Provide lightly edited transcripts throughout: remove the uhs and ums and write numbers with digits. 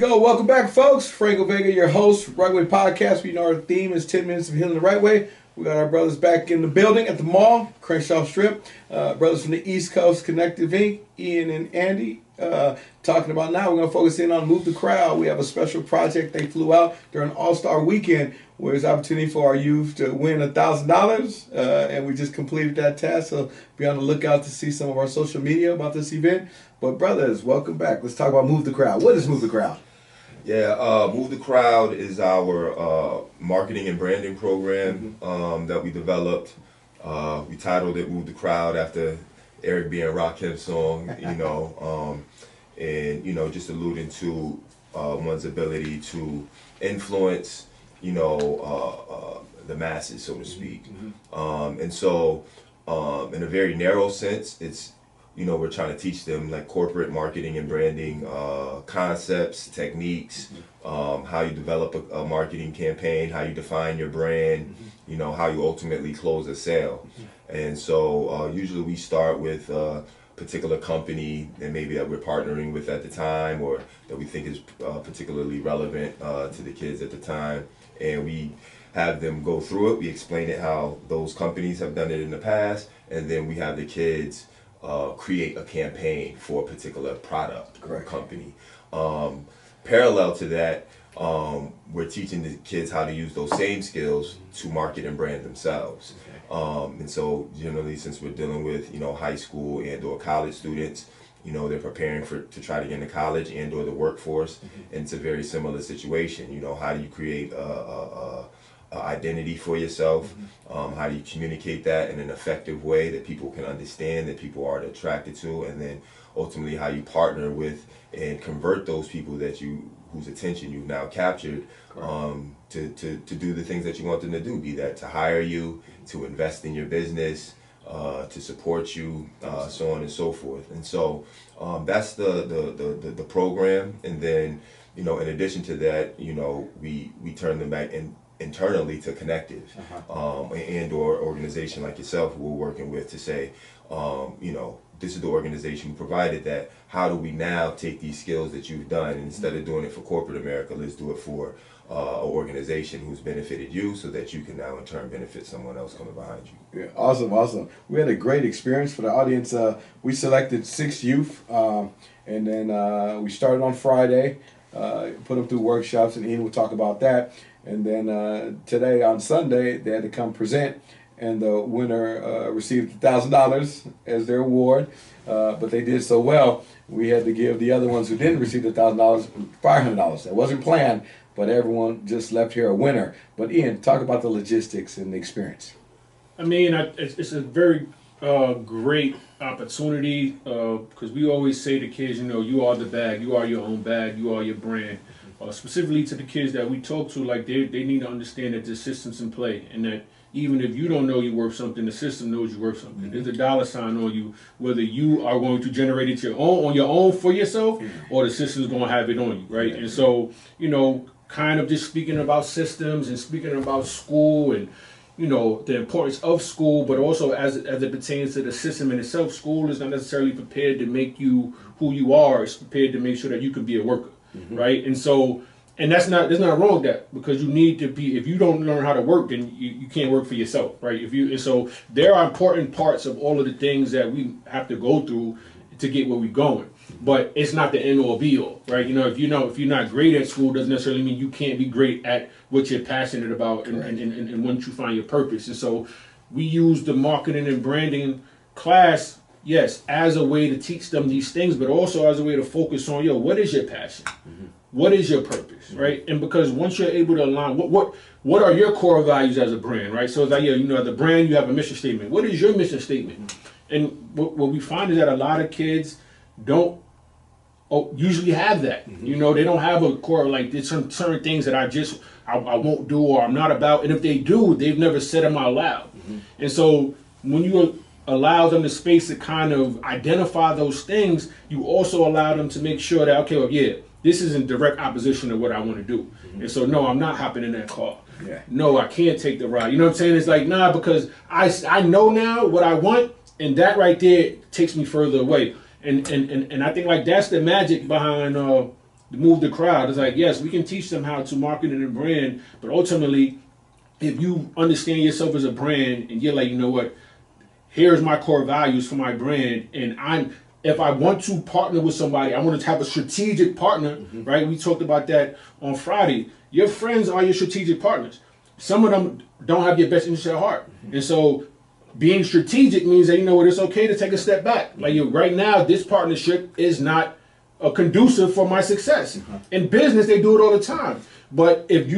go. Welcome back, folks. Franco, Vega, your host, RightWay podcast. We know our theme is 10 minutes of healing the right way. We got our brothers back in the building at the mall, Crenshaw Strip. Brothers from the East Coast, Connective Inc., Ian and Andy, talking about now. We're going to focus in on Move the Crowd. We have a special project. They flew out during All-Star Weekend, where there's opportunity for our youth to win $1,000, and we just completed that task. So be on the lookout to see some of our social media about this event. But brothers, welcome back. Let's talk about Move the Crowd. What is Move the Crowd? Yeah, Move the Crowd is our marketing and branding program that we developed. We titled it Move the Crowd after Eric B. and Rakim's song, and just alluding to one's ability to influence, the masses, so to speak. And so, in a very narrow sense, it's we're trying to teach them like corporate marketing and branding concepts, techniques, how you develop a marketing campaign, how you define your brand, how you ultimately close a sale. And so usually we start with a particular company and maybe that we're partnering with at the time, or that we think is particularly relevant to the kids at the time. And we have them go through it. We explain it how those companies have done it in the past. And then we have the kids create a campaign for a particular product or company. Parallel to that, we're teaching the kids how to use those same skills to market and brand themselves. And so generally, since we're dealing with high school and or college students, they're preparing to try to get into college and or the workforce, and it's a very similar situation. How do you create a identity for yourself? How do you communicate that in an effective way that people can understand, that people are attracted to, and then ultimately how you partner with and convert those people whose attention you've now captured to do the things that you want them to do, be that to hire you, to invest in your business, to support you, so on and so forth. And so that's the program. And then in addition to that, we turn them back internally to Connective, and or organization like yourself who we're working with to say, this is the organization who provided that. How do we now take these skills that you've done, and instead of doing it for corporate America, let's do it for an organization who's benefited you, so that you can now in turn benefit someone else coming behind you. Yeah, awesome. We had a great experience for the audience. We selected 6 youth, and then we started on Friday, put them through workshops, and Ian will talk about that. And then today, on Sunday, they had to come present, and the winner received $1,000 as their award. But they did so well, we had to give the other ones who didn't receive the $1,000 $500. That wasn't planned, but everyone just left here a winner. But Ian, talk about the logistics and the experience. I mean, it's a very great opportunity, because we always say to kids, you are the bag, you are your own bag, you are your brand. Specifically to the kids that we talk to, like they need to understand that there's systems in play, and that even if you don't know you're worth something, the system knows you're worth something. There's a dollar sign on you, whether you are going to generate it on your own for yourself, or the system's going to have it on you, right? And so, kind of just speaking about systems and speaking about school and the importance of school, but also as it pertains to the system in itself. School is not necessarily prepared to make you who you are. It's prepared to make sure that you can be a worker, right? And so, and there's not wrong with that, because you need to be. If you don't learn how to work, then you can't work for yourself, right? And so there are important parts of all of the things that we have to go through to get where we're going. But it's not the end all be all, right? If you're not great at school, doesn't necessarily mean you can't be great at what you're passionate about, and once you find your purpose. And so we use the marketing and branding class, yes, as a way to teach them these things, but also as a way to focus on, what is your passion? What is your purpose, right? And because once you're able to align, what are your core values as a brand, right? So it's like, as a brand, you have a mission statement. What is your mission statement? And what we find is that a lot of kids don't usually have that. They don't have a core, like there's some certain things that I won't do, or I'm not about. And if they do, they've never said them out loud. And so when you allow them the space to kind of identify those things, you also allow them to make sure that, okay, well, this is in direct opposition to what I want to do. And so, no, I'm not hopping in that car. No, I can't take the ride. You know what I'm saying? It's like, nah, because I know now what I want, and that right there takes me further away. And I think like that's the magic behind move the crowd. It's like, yes, we can teach them how to market and brand, but ultimately, if you understand yourself as a brand and you're like, you know what, here's my core values for my brand, and if I want to partner with somebody, I want to have a strategic partner, right? We talked about that on Friday. Your friends are your strategic partners. Some of them don't have your best interest at heart. And so being strategic means that, you know what, it's okay to take a step back. Like, right now, this partnership is not conducive for my success. In business, they do it all the time. But if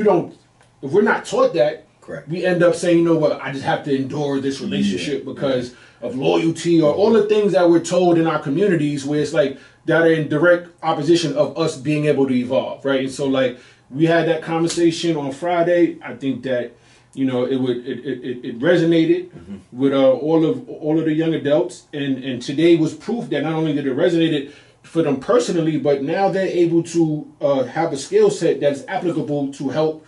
we're not taught that, correct, we end up saying, you know what, I just have to endure this relationship because of loyalty or all the things that we're told in our communities where it's like that are in direct opposition of us being able to evolve, right? And so, like, we had that conversation on Friday. I think that, you know, it resonated with all of the young adults, and today was proof that not only did it resonate for them personally, but now they're able to have a skill set that's applicable to help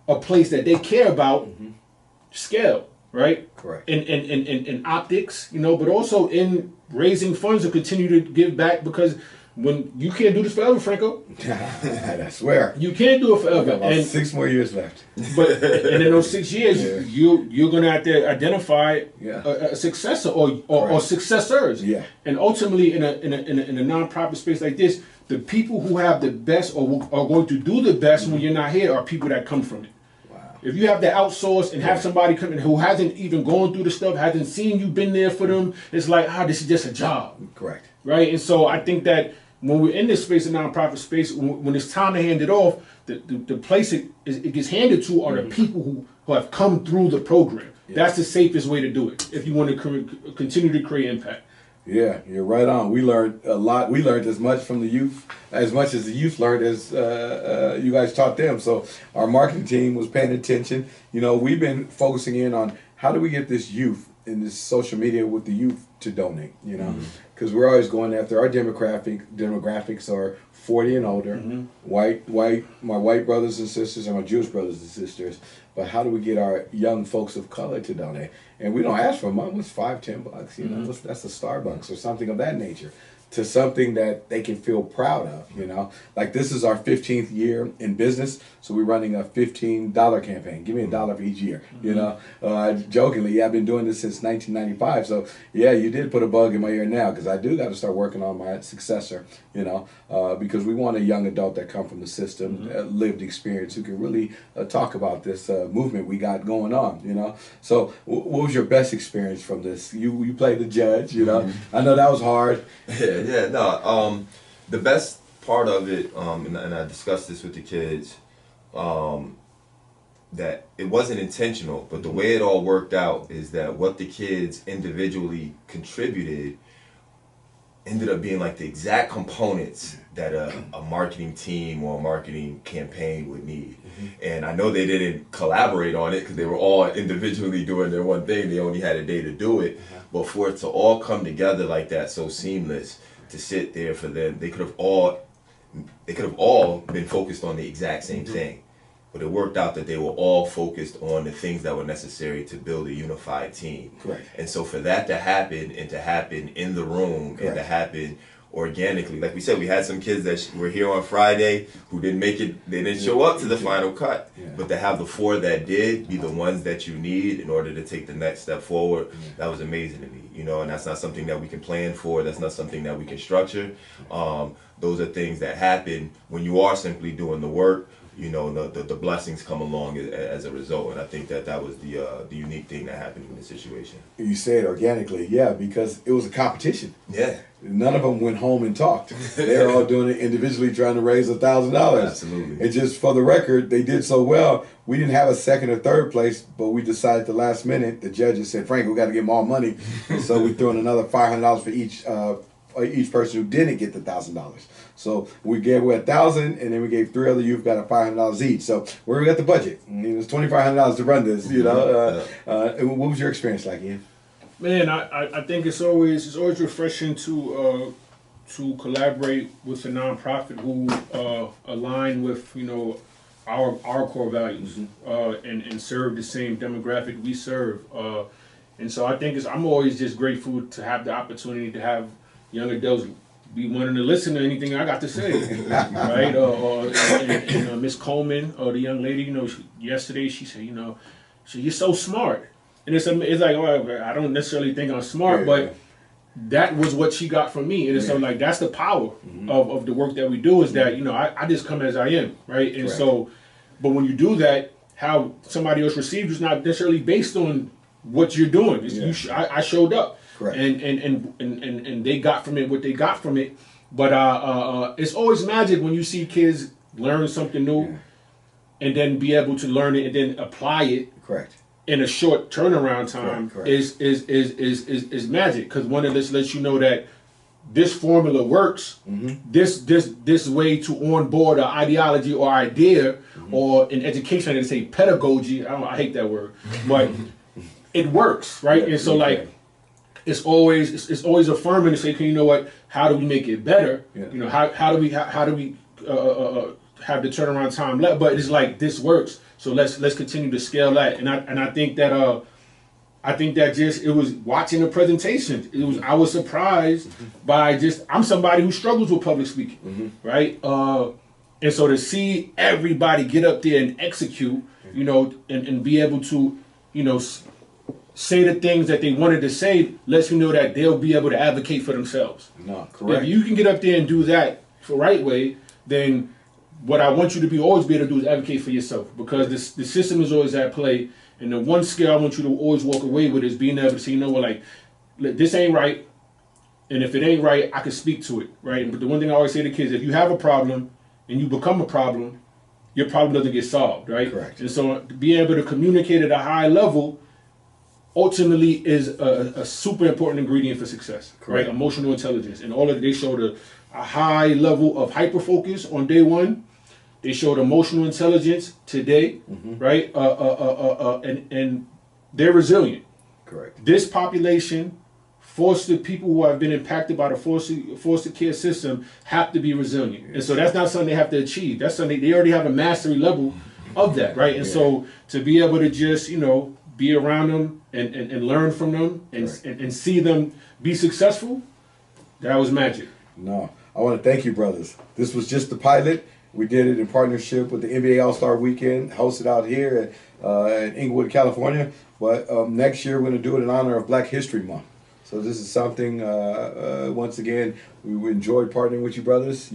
a place that they care about scale, right? correct. In optics, you know, but also in raising funds to continue to give back, because when you can't do this forever, Franco. I swear. You can't do it forever. About And 6 more years left. But and in those 6 years, you're gonna have to identify Yeah. a successor or successors. Yeah. And ultimately, in a nonprofit space like this, the people who have the best or are going to do the best when you're not here are people that come from it. Wow. If you have to outsource and have somebody come in who hasn't even gone through the stuff, hasn't seen you, been there for them, it's like, this is just a job. Correct. Right? And so I think that when we're in this space, a nonprofit space, when it's time to hand it off, the place it gets handed to are the people who have come through the program. Yeah. That's the safest way to do it if you want to continue to create impact. Yeah, you're right on. We learned a lot. We learned as much from the youth, as much as the youth learned as you guys taught them. So our marketing team was paying attention. You know, we've been focusing in on how do we get this youth in this social media with the youth to donate, you know, because we're always going after our demographics are 40 and older, my white brothers and sisters and my Jewish brothers and sisters. But how do we get our young folks of color to donate? And we don't ask for money. It's $5-10, you know, that's a Starbucks or something of that nature, to something that they can feel proud of, you know. Like, this is our 15th year in business, so we're running a $15 campaign. Give me $1 for each year, you know. Jokingly, I've been doing this since 1995, so yeah, you did put a bug in my ear now, because I do got to start working on my successor, you know, because we want a young adult that come from the system, lived experience, who can really talk about this movement we got going on, you know. So what was your best experience from this? You played the judge, you know. I know that was hard. The best part of it, and I discussed this with the kids, that it wasn't intentional, but the way it all worked out is that what the kids individually contributed ended up being like the exact components that a marketing team or a marketing campaign would need. And I know they didn't collaborate on it because they were all individually doing their one thing. They only had a day to do it. But for it to all come together like that, so seamless, to sit there for them, they could have all been focused on the exact same thing. But it worked out that they were all focused on the things that were necessary to build a unified team. Correct. And so for that to happen, and to happen in the room, and to happen organically, like we said, we had some kids that were here on Friday who didn't make it, they didn't show up to the final cut. But to have the 4 that did be the ones that you need in order to take the next step forward, that was amazing to me, you know. And that's not something that we can plan for, that's not something that we can structure. Those are things that happen when you are simply doing the work. You know, the blessings come along as a result, and I think that was the unique thing that happened in this situation. You said organically, yeah, because it was a competition. Yeah. None of them went home and talked. They're all doing it individually, trying to raise $1,000. Absolutely. And just for the record, they did so well. We didn't have a second or third place, but we decided the last minute, the judges said, Frank, we got to get more money. And so we threw in another $500 for each person who didn't get the $1,000. So we gave away $1,000, and then we gave 3 other youth got $500 each. So where we got the budget? I mean, it was $2,500 to run this, you know. What was your experience like, Ian? Man, I think it's always refreshing to collaborate with a nonprofit who align with, you know, our core values and serve the same demographic we serve. And so I think I'm always just grateful to have the opportunity to have young adults be wanting to listen to anything I got to say, right? And Miss Coleman, or the young lady, yesterday she said, you're so smart, and it's like, well, I don't necessarily think I'm smart, but that was what she got from me, and so like that's the power of the work that we do, is that I just come as I am, right? And so, but when you do that, how somebody else receives you is not necessarily based on what you're doing. I showed up. Correct. And they got from it what they got from it. But it's always magic when you see kids learn something new and then be able to learn it and then apply it. Correct. In a short turnaround time. Correct. Is magic, because one of this lets you know that this formula works. This way to onboard an ideology or idea, or in education they say pedagogy. I hate that word, but it works, right? And so like. It's always affirming to say, okay, you know what? How do we make it better? How do we have the turnaround time left? But it's like, this works, so let's continue to scale that. And I think that just, it was watching the presentation. I was surprised by I'm somebody who struggles with public speaking, right? And so to see everybody get up there and execute, and be able to, say the things that they wanted to say, lets you know that they'll be able to advocate for themselves. No, correct. If you can get up there and do that for RightWay, then what I want you to always be able to do is advocate for yourself, because the system is always at play. And the one skill I want you to always walk away with is being able to say, like, this ain't right, and if it ain't right, I can speak to it, right? But the one thing I always say to kids, if you have a problem and you become a problem, your problem doesn't get solved, right? Correct. And so being able to communicate at a high level ultimately is a super important ingredient for success. Correct. Right? Emotional intelligence. And all of it, they showed a high level of hyper focus on day one. They showed emotional intelligence today, right? And they're resilient. Correct. This population, foster people who have been impacted by the foster care system, have to be resilient. Yes. And so that's not something they have to achieve. That's something they already have a mastery level of that, right? And so to be able to just, be around them and learn from them and see them be successful, that was magic. No, I want to thank you, brothers. This was just the pilot. We did it in partnership with the NBA All-Star Weekend, hosted out here in Inglewood, California. But next year, we're going to do it in honor of Black History Month. So this is something, once again, we enjoyed partnering with you, brothers,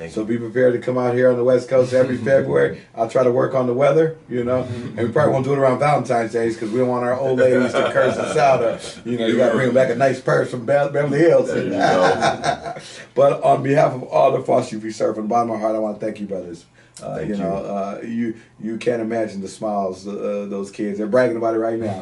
So be prepared to come out here on the West Coast every February. I'll try to work on the weather, And we probably won't do it around Valentine's Day because we don't want our old ladies to curse us out. Or, you got to bring back a nice purse from Beverly Hills. But on behalf of all the foster youth we serve, from the bottom of my heart, I want to thank you, brothers. You can't imagine the smiles those kids. They're bragging about it right now,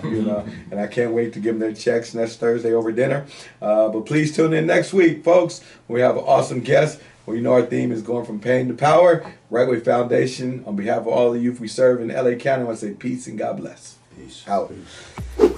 And I can't wait to give them their checks next Thursday over dinner. But please tune in next week, folks. We have an awesome guest. Well, our theme is going from pain to power. RightWay Foundation, on behalf of all the youth we serve in LA County, I want to say peace and God bless. Peace. Out. Peace.